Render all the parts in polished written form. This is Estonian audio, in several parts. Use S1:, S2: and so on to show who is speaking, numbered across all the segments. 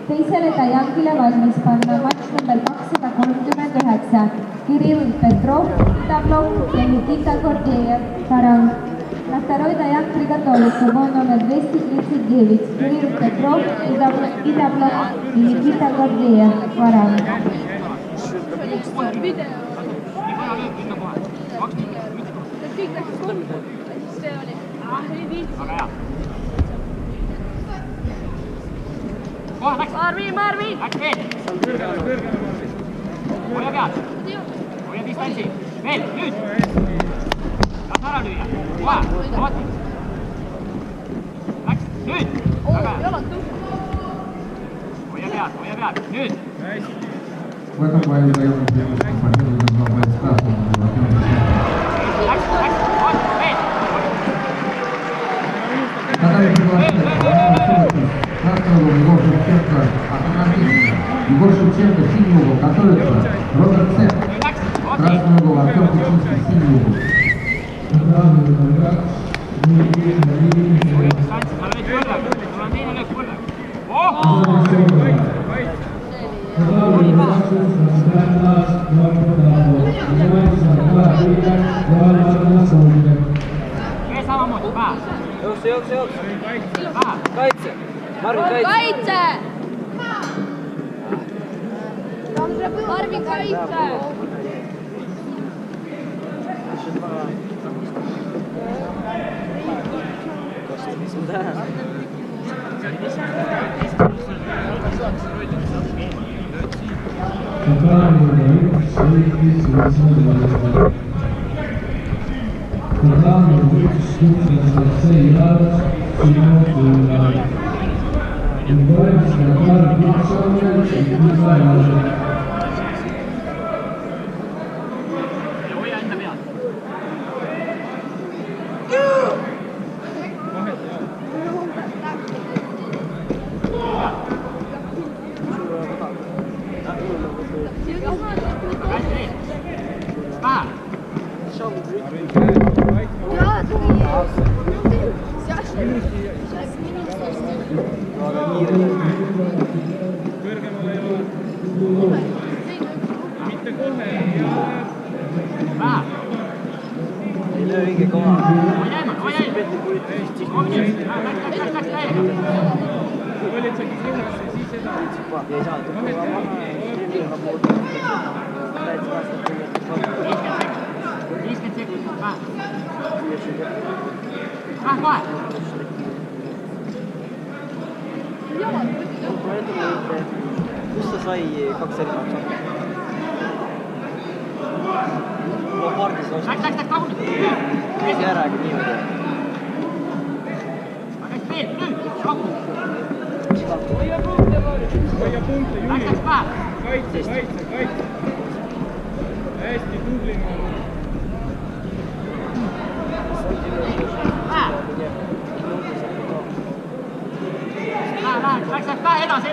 S1: Teisele Tajangile valmis panna matš number 239 Kirill Petrov, Itablok ja Nikita Gordejev, Parang. На второй Таянг приготовится бой номер 239 Кирилл Петров, Itablok и Никита Гордеев, Парang.
S2: Marvin! Läks veel! Hoia pead! Hoia distantsi! Veel! Nüüd! Las ära lüüa! Kohe! Ooti! Läks! Nüüd! Väga hea! Hoia pead! Nüüd!
S3: Läks!
S2: Ooti! Veel!
S3: Егор Шевченко, синий угол, готовится. Роберт Цеп, красный угол, Артем Кучинский, синий угол.
S4: Jooks. Kaitse! Marvin, kaitse!
S5: Marvin, kaitse!
S4: Kus ta sai 2 erinevat samme? Pardis vastu.
S2: Läks,
S4: Mis järega niimoodi?
S2: Läks veel, nüüd, rahu.
S5: Hoia punkte,
S2: Läks päev.
S5: Kaitse. Hästi tubli.
S2: Läks päev edasi.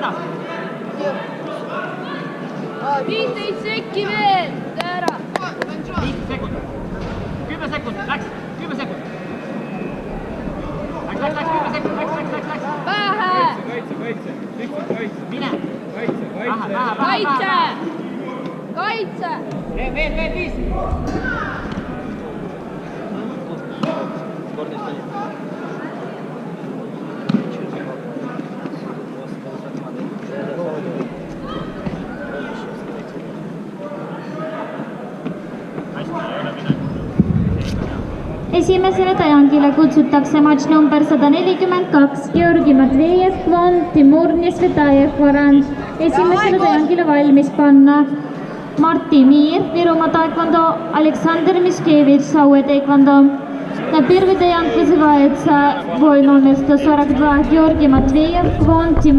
S5: 15 sekki veel, ära.
S2: 15 sekundit. 10 sekundit, läks. 10 sekundit. Läks, 10 sekundit, läks.
S5: Pähe.
S6: Kaitse. Lihtsalt kaitse.
S2: Mine.
S6: Kaitse.
S5: Kaitse.
S2: Veel 5.
S4: Spordist oli.
S1: Esimesele Tajangile kutsutakse matš number 142 Georgi Matvejev, Kvon, Timur Nesvetajev, Varand. Esimesele Tajangile valmis panna
S7: Martti Miir, Virumaa taekwondo, Aleksander Miskevich, Saue taekwondo. На первый даянт называется воин номер 142 Георгий Матвеев, клон Тимур.